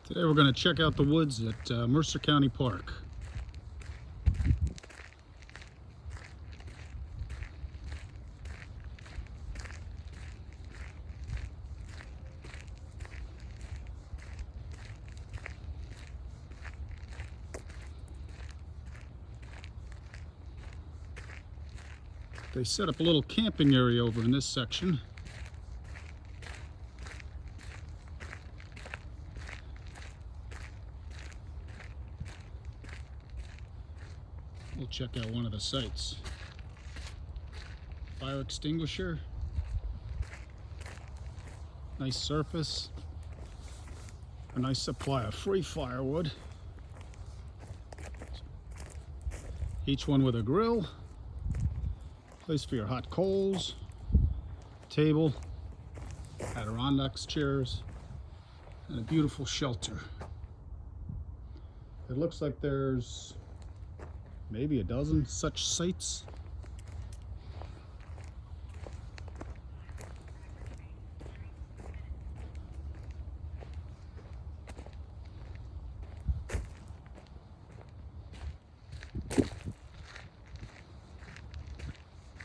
Today we're going to check out the woods at Mercer County Park. They set up a little camping area over in this section. We'll check out one of the sites. Fire extinguisher. Nice surface. A nice supply of free firewood. Each one with a grill. Place for your hot coals. Table. Adirondacks chairs. And a beautiful shelter. It looks like there's maybe a dozen such sites.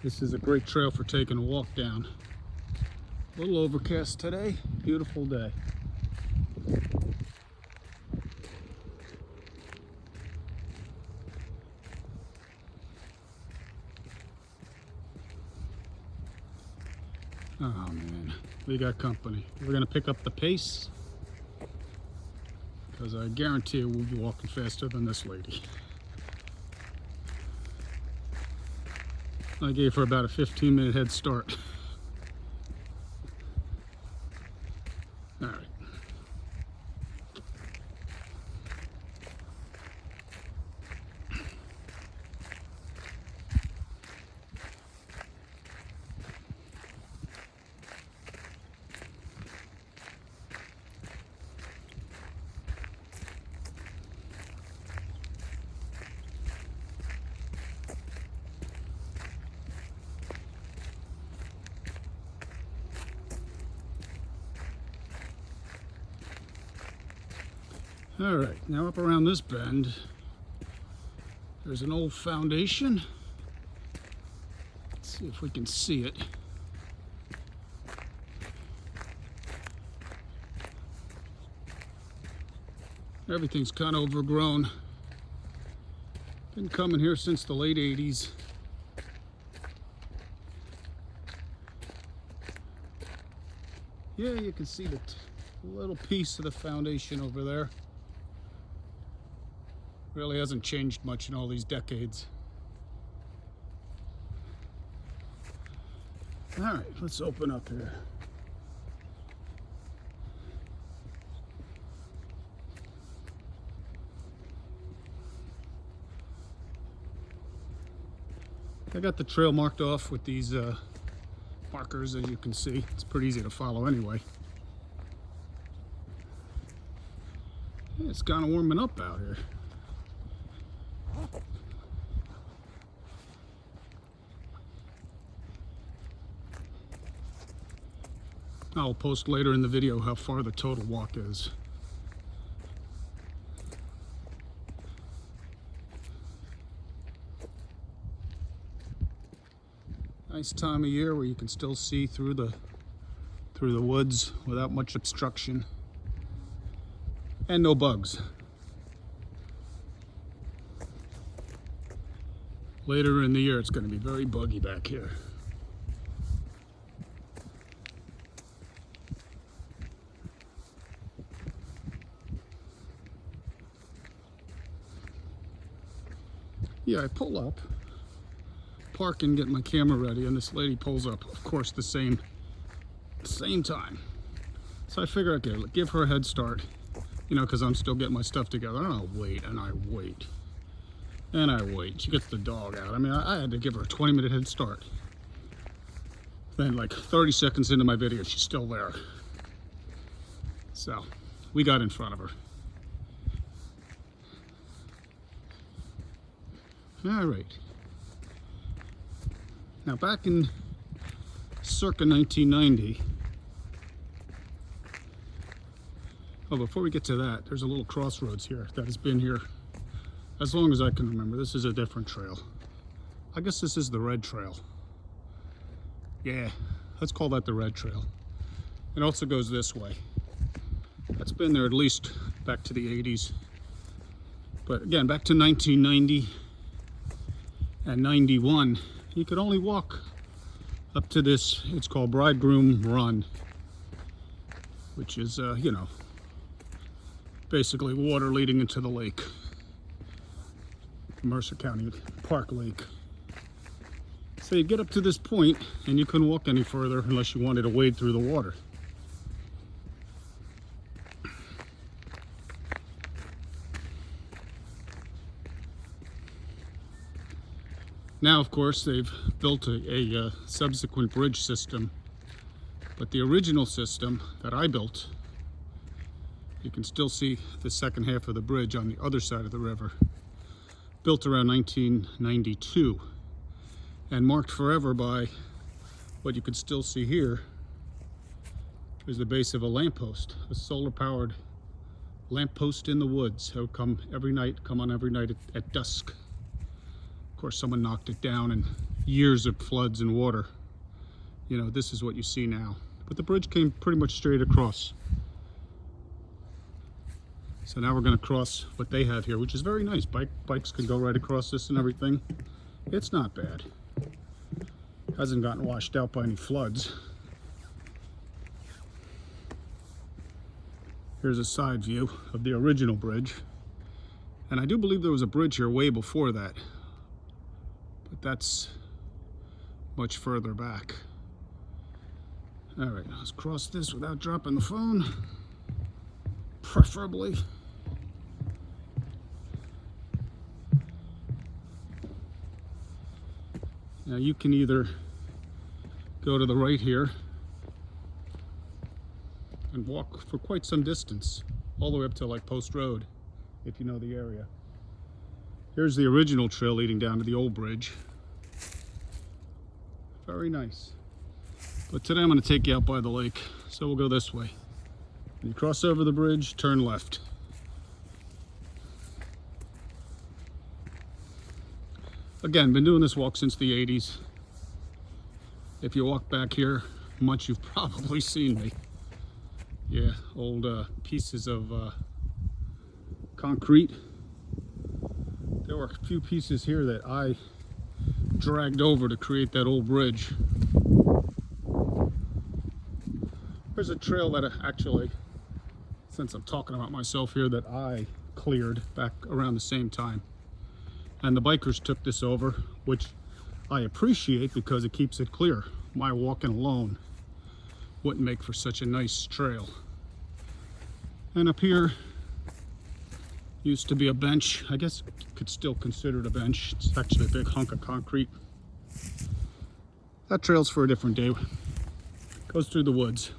This is a great trail for taking a walk down. A little overcast today, beautiful day. Oh man, we got company. We're gonna pick up the pace because I guarantee we'll be walking faster than this lady. I gave her about a 15-minute head start. All right. All right, now up around this bend, there's an old foundation. Let's see if we can see it. Everything's kind of overgrown. Been coming here since the late 80s. Yeah, you can see the little piece of the foundation over there. Really hasn't changed much in all these decades. All right, let's open up here. I got the trail marked off with these markers, as you can see. It's pretty easy to follow anyway. Yeah, it's kind of warming up out here. I'll post later in the video how far the total walk is. Nice time of year where you can still see through the woods without much obstruction. And no bugs. Later in the year it's going to be very buggy back here. Yeah, I pull up, park and get my camera ready, and this lady pulls up, of course, the same time. So I figure, okay, give her a head start, you know, because I'm still getting my stuff together. And I wait, and I wait, and I wait. She gets the dog out. I mean, I had to give her a 20-minute head start. Then, like 30 seconds into my video, she's still there. So, we got in front of her. All right. Now back in circa 1990, Oh, before we get to that, there's a little crossroads here that has been here as long as I can remember. This is a different trail. I guess this is the Red Trail. Yeah, let's call that the Red Trail. It also goes this way. That's been there at least back to the 80s. But again, back to 1990 and 91, you could only walk up to this. It's called Bridegroom Run, which is, you know, basically water leading into the lake. Mercer County Park Lake. So you get up to this point and you couldn't walk any further unless you wanted to wade through the water. Now, of course, they've built a subsequent bridge system, but the original system that I built, you can still see the second half of the bridge on the other side of the river, built around 1992 and marked forever by what you can still see here is the base of a lamppost, a solar-powered lamppost in the woods. It would come every night, come on every night at dusk. Of course, someone knocked it down and years of floods and water. You know, this is what you see now. But the bridge came pretty much straight across. So now we're going to cross what they have here, which is very nice. Bikes can go right across this and everything. It's not bad. Hasn't gotten washed out by any floods. Here's a side view of the original bridge. And I do believe there was a bridge here way before that. But that's much further back. All right, let's cross this without dropping the phone, preferably. Now you can either go to the right here and walk for quite some distance, all the way up to like Post Road, if you know the area. Here's the original trail leading down to the old bridge. Very nice. But today I'm going to take you out by the lake, so we'll go this way. When you cross over the bridge, turn left. Again, been doing this walk since the 80s. If you walk back here much, you've probably seen me. Yeah, old pieces of concrete. There were a few pieces here that I dragged over to create that old bridge. There's a trail that actually, since I'm talking about myself here, that I cleared back around the same time. And the bikers took this over, which I appreciate because it keeps it clear. My walking alone wouldn't make for such a nice trail. And up here used to be a bench. I guess you could still consider it a bench. It's actually a big hunk of concrete. That trail's for a different day. Goes through the woods.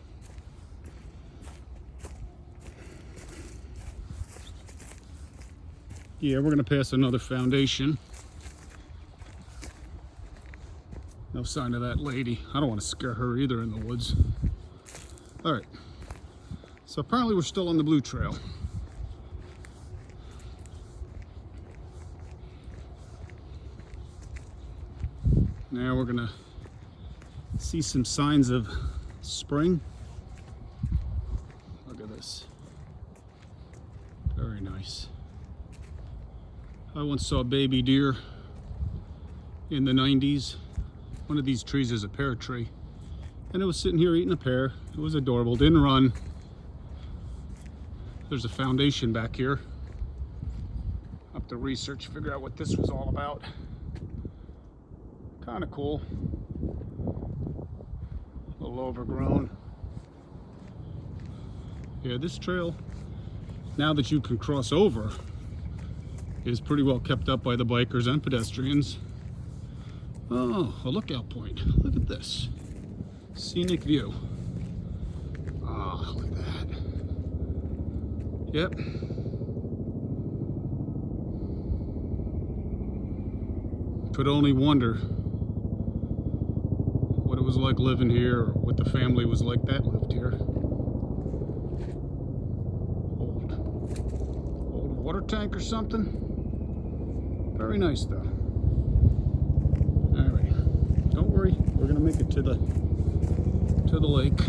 Yeah, we're gonna pass another foundation. No sign of that lady. I don't want to scare her either in the woods. All right. So apparently we're still on the Blue Trail. Now we're gonna see some signs of spring. Look at this. Very nice. I once saw a baby deer in the 90s. One of these trees is a pear tree. And it was sitting here eating a pear. It was adorable, didn't run. There's a foundation back here. Have to research, figure out what this was all about. Kind of cool. A little overgrown. Yeah, this trail, now that you can cross over, is pretty well kept up by the bikers and pedestrians. Oh, a lookout point. Look at this. Scenic view. Ah, look at that. Yep. Could only wonder what it was like living here, or what the family was like that lived here. water tank or something. Very nice though. Alright, don't worry, we're gonna make it to the lake.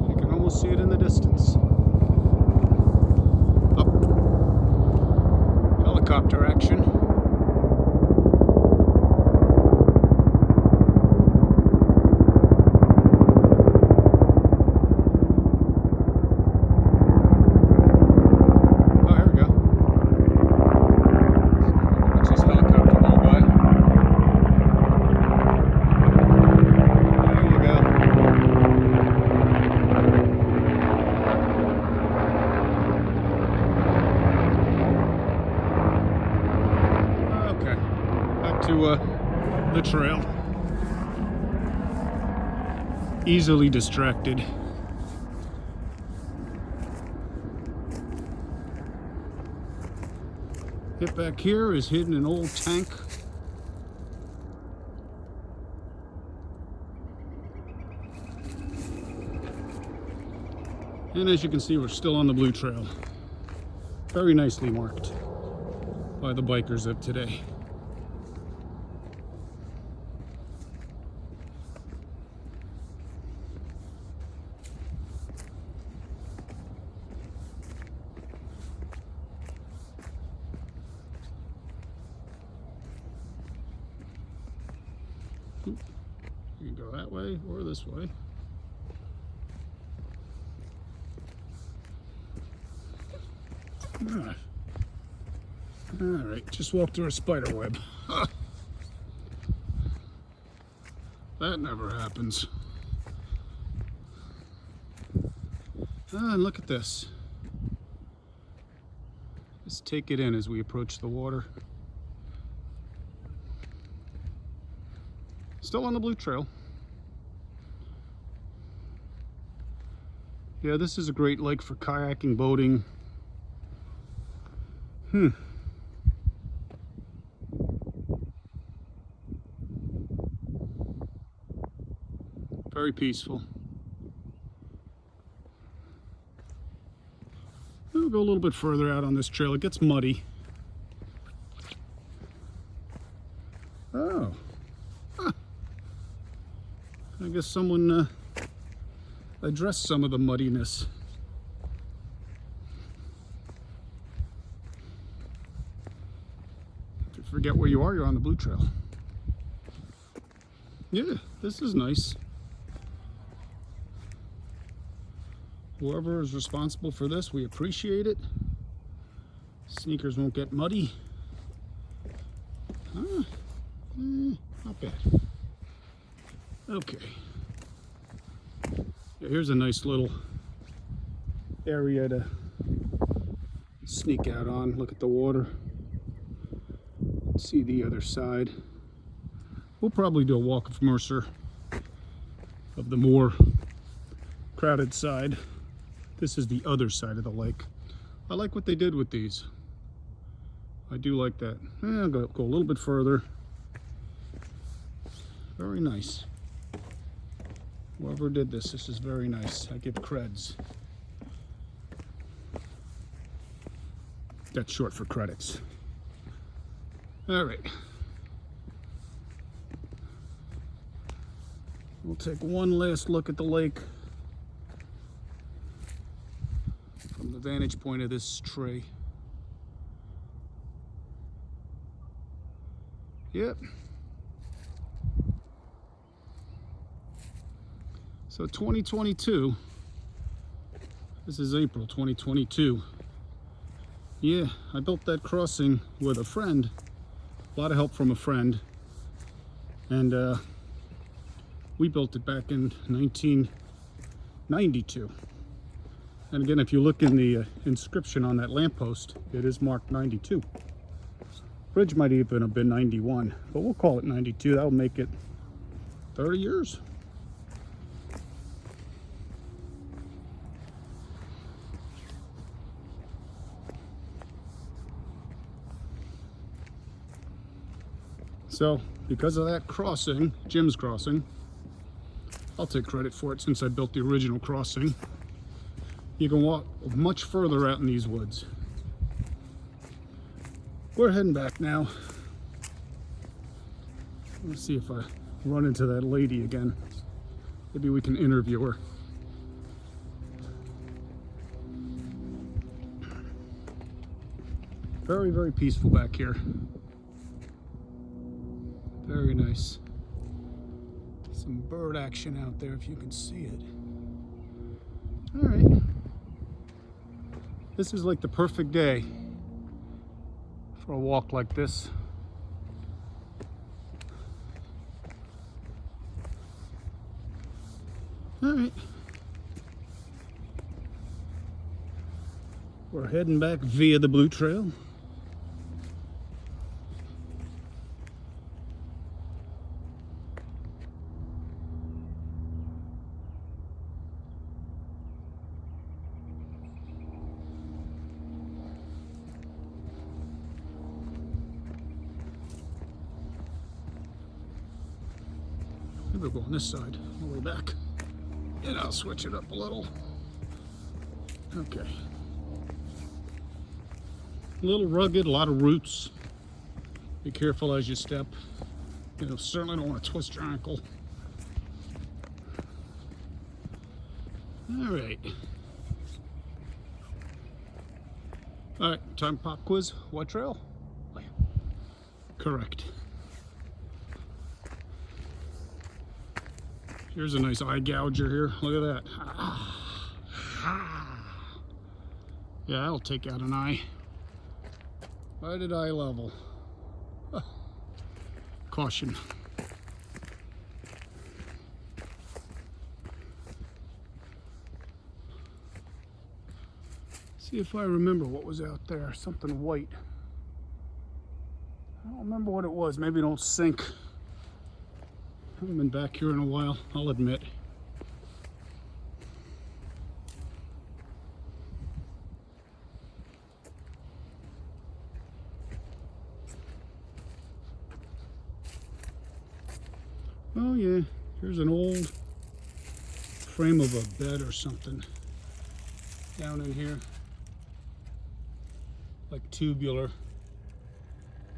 You can almost see it in the distance. Up. Helicopter action. The trail. Easily distracted. Hit back here is hidden an old tank. And as you can see, we're still on the blue trail. Very nicely marked by the bikers of today. You can go that way or this way. All right, just walked through a spider web. That never happens. And look at this. Let's take it in as we approach the water. Still on the blue trail. Yeah, this is a great lake for kayaking, boating. Very peaceful. We'll go a little bit further out on this trail. It gets muddy. Oh. Huh. I guess someone addressed some of the muddiness. If you forget where you are, you're on the blue trail. Yeah, this is nice. Whoever is responsible for this, we appreciate it. Sneakers won't get muddy. Not bad. Okay. Yeah, here's a nice little area to sneak out on. Look at the water. See the other side. We'll probably do a walk of Mercer, of the more crowded side. This is the other side of the lake. I like what they did with these. I do like that. I'll go a little bit further. Very nice. Whoever did this is very nice. I give creds. That's short for credits. All right. We'll take one last look at the lake from the vantage point of this tree. Yep. So 2022, this is April 2022. Yeah, I built that crossing with a friend, a lot of help from a friend, and we built it back in 1992. And again, if you look in the inscription on that lamppost, it is marked 92. Bridge might even have been 91, but we'll call it 92. That'll make it 30 years. So because of that crossing, Jim's crossing, I'll take credit for it since I built the original crossing. You can walk much further out in these woods. We're heading back now. Let's see if I run into that lady again. Maybe we can interview her. Very, very peaceful back here. Very nice. Some bird action out there if you can see it. All right. This is like the perfect day for a walk like this. All right. We're heading back via the Blue Trail. Maybe we'll go on this side, all the way back. And I'll switch it up a little. Okay. A little rugged, a lot of roots. Be careful as you step. You know, certainly don't want to twist your ankle. All right. All right, time pop quiz. What trail? Correct. Here's a nice eye gouger here. Look at that. Yeah, that'll take out an eye. Right at eye level. Caution. See if I remember what was out there. Something white. I don't remember what it was. Maybe it don't sink. I haven't been back here in a while, I'll admit. Oh yeah, here's an old frame of a bed or something down in here. Like tubular,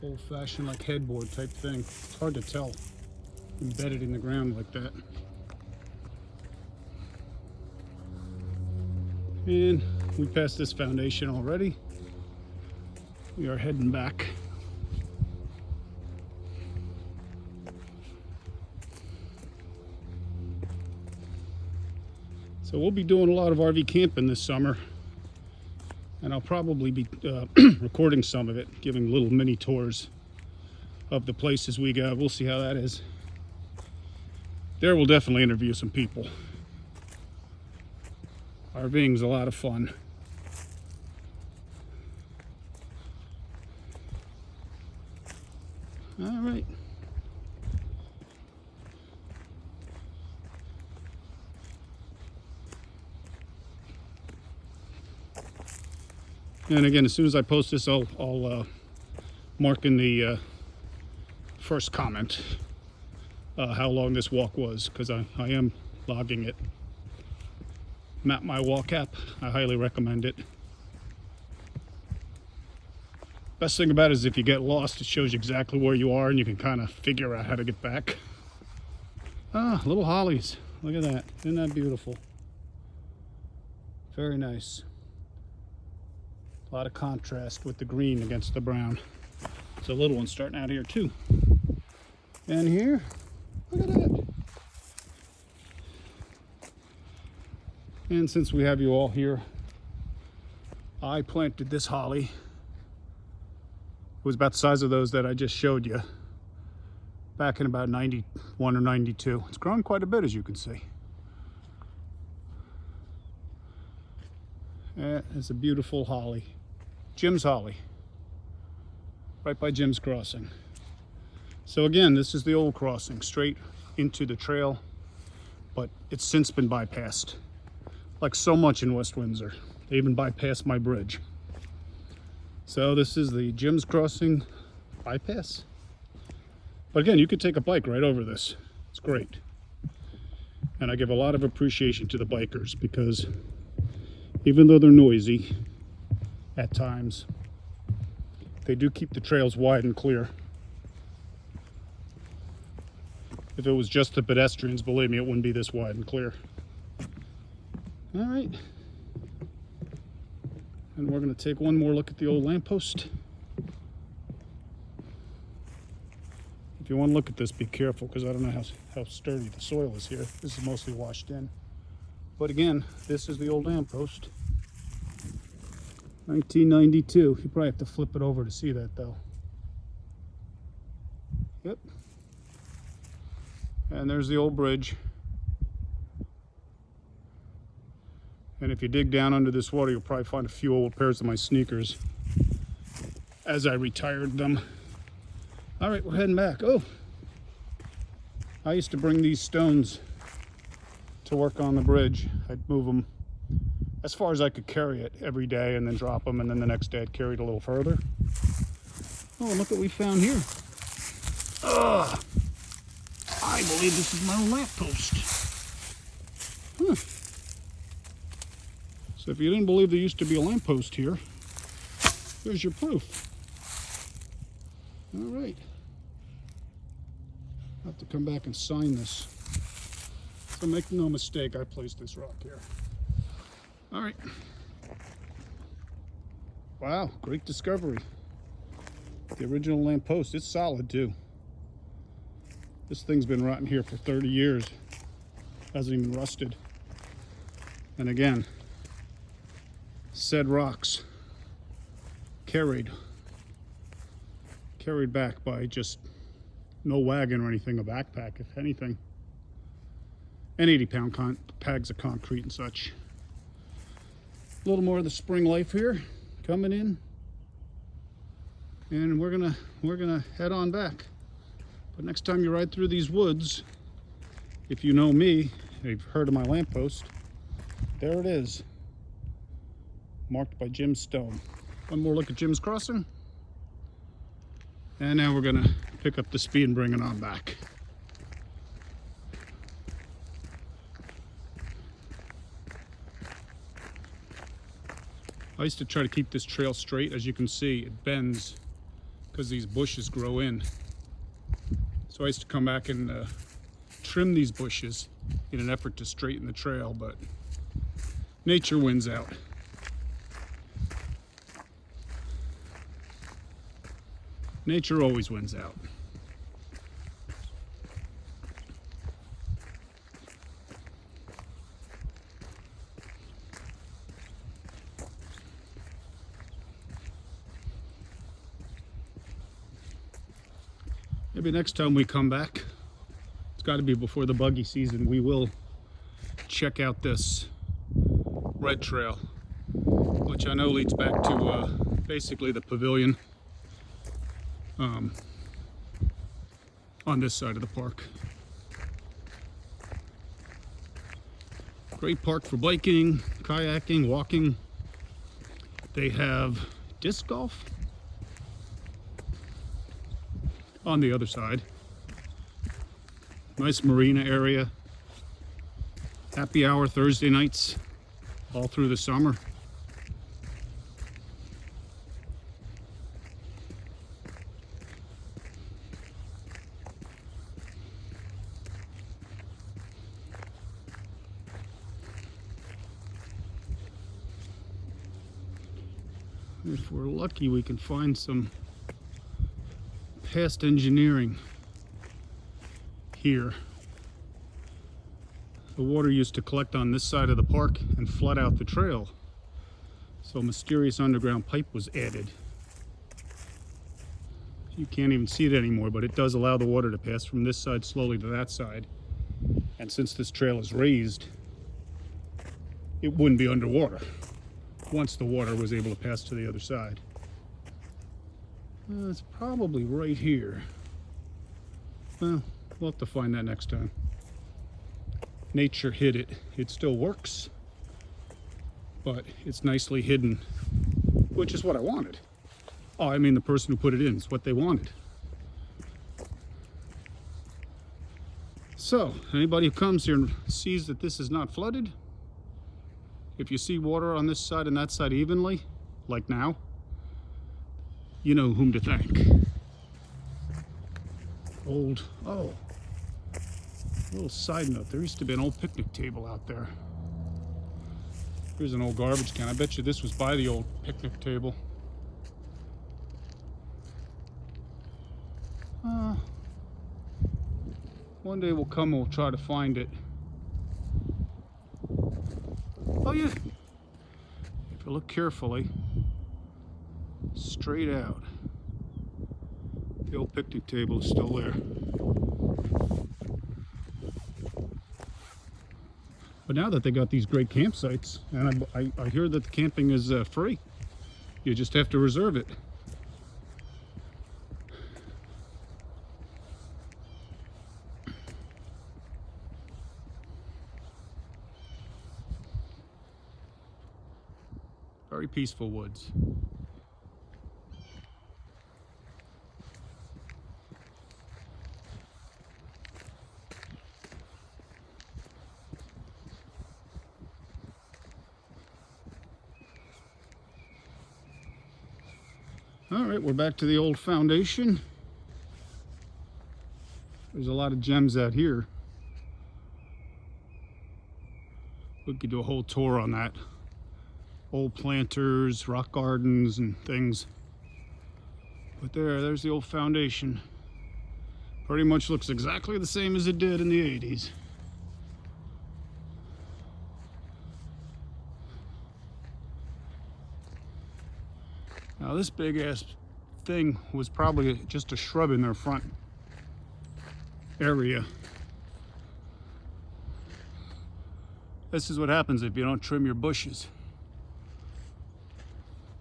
old-fashioned like headboard type thing. It's hard to tell. Embedded in the ground like that. And we passed this foundation already. We are heading back. So we'll be doing a lot of RV camping this summer, and I'll probably be recording some of it, giving little mini tours of the places we go. We'll see how that is. There we'll definitely interview some people. RVing's a lot of fun. All right. And again, as soon as I post this, I'll mark in the first comment how long this walk was, because I am logging it. Map My Walk app, I highly recommend it. Best thing about it is if you get lost, it shows you exactly where you are and you can kind of figure out how to get back. Ah, little hollies. Look at that. Isn't that beautiful? Very nice. A lot of contrast with the green against the brown. There's a little one starting out here too. And here, look at that. And since we have you all here, I planted this holly. It was about the size of those that I just showed you back in about 91 or 92. It's grown quite a bit, as you can see. It's a beautiful holly. Jim's holly. Right by Jim's crossing. So again, this is the old crossing, straight into the trail, but it's since been bypassed. Like so much in West Windsor. They even bypassed my bridge. So this is the Jim's Crossing bypass. But again, you could take a bike right over this. It's great. And I give a lot of appreciation to the bikers because even though they're noisy at times, they do keep the trails wide and clear. If it was just the pedestrians, believe me, it wouldn't be this wide and clear. All right. And we're going to take one more look at the old lamppost. If you want to look at this, be careful because I don't know how sturdy the soil is here. This is mostly washed in. But again, this is the old lamppost. 1992. You probably have to flip it over to see that though. Yep. And there's the old bridge. And if you dig down under this water, you'll probably find a few old pairs of my sneakers as I retired them. All right, we're heading back. Oh, I used to bring these stones to work on the bridge. I'd move them as far as I could carry it every day and then drop them, and then the next day I'd carry it a little further. Oh, and look what we found here. Ugh. I believe this is my old lamppost. Huh. So if you didn't believe there used to be a lamppost here, there's your proof. All right. I'll have to come back and sign this. So make no mistake, I placed this rock here. All right. Wow, great discovery. The original lamppost, it's solid too. This thing's been rotting here for 30 years. Hasn't even rusted. And again, said rocks carried back by just no wagon or anything, a backpack if anything, and 80-pound bags of concrete and such. A little more of the spring life here coming in, and we're gonna head on back. But next time you ride through these woods, if you know me, you've heard of my lamppost, there it is, marked by Jim's stone. One more look at Jim's crossing. And now we're gonna pick up the speed and bring it on back. I used to try to keep this trail straight. As you can see, it bends because these bushes grow in. So I used to come back and trim these bushes in an effort to straighten the trail, but nature wins out. Nature always wins out. Maybe next time we come back, it's got to be before the buggy season, we will check out this red trail, which I know leads back to basically the pavilion on this side of the park. Great park for biking, kayaking, walking. They have disc golf on the other side. Nice marina area. Happy hour Thursday nights all through the summer. If we're lucky, we can find some past engineering here. The water used to collect on this side of the park and flood out the trail. So a mysterious underground pipe was added. You can't even see it anymore, but it does allow the water to pass from this side slowly to that side. And since this trail is raised, it wouldn't be underwater once the water was able to pass to the other side. It's probably right here. Well, we'll have to find that next time. Nature hid it. It still works, but it's nicely hidden, which is what I wanted. Oh, I mean the person who put it in, it's what they wanted. So, anybody who comes here and sees that this is not flooded, if you see water on this side and that side evenly, like now, you know whom to thank. Oh, little side note, there used to be an old picnic table out there. Here's an old garbage can. I bet you this was by the old picnic table. One day we'll come and we'll try to find it. Oh yeah, if you look carefully, straight out, the old picnic table is still there. But now that they got these great campsites, and I hear that the camping is free, you just have to reserve it. Very peaceful woods. All right, we're back to the old foundation. There's a lot of gems out here. We could do a whole tour on that. Old planters, rock gardens, and things. But there's the old foundation. Pretty much looks exactly the same as it did in the 80s. Now this big ass thing was probably just a shrub in their front area. This is what happens if you don't trim your bushes.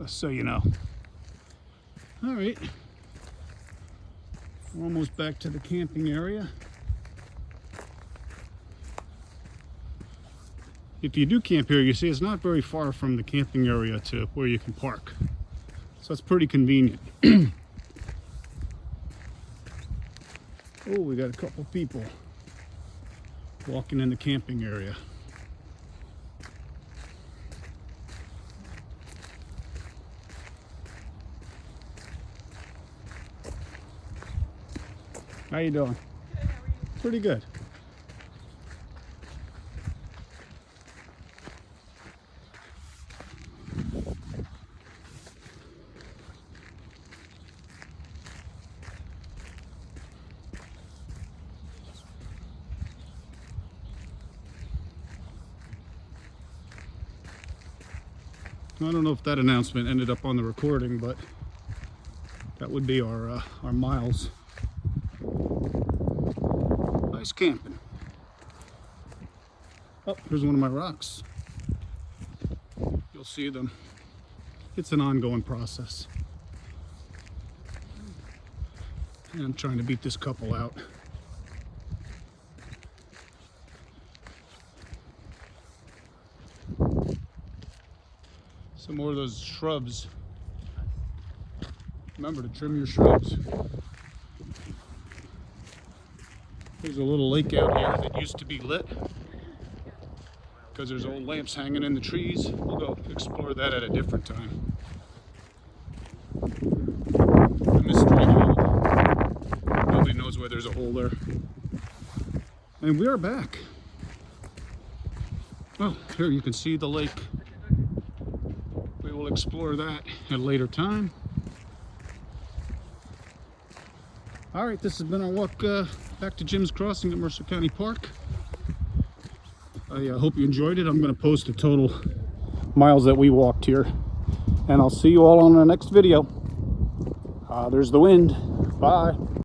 Just so you know. All right, we're almost back to the camping area. If you do camp here, you see it's not very far from the camping area to where you can park. So it's pretty convenient. Oh, we got a couple people walking in the camping area. How you doing? Good, how are you? Pretty good. I don't know if that announcement ended up on the recording, but that would be our miles. Nice camping. Oh, here's one of my rocks. You'll see them. It's an ongoing process. And I'm trying to beat this couple out. Some more of those shrubs. Remember to trim your shrubs. There's a little lake out here that used to be lit because there's old lamps hanging in the trees. We'll go explore that at a different time. A mystery hole. Nobody knows why there's a hole there. And we are back. Well, here you can see the lake. We will explore that at a later time. All right, this has been our walk back to Jim's Crossing at Mercer County Park. I hope you enjoyed it. I'm going to post the total miles that we walked here. And I'll see you all on our next video. There's the wind. Bye.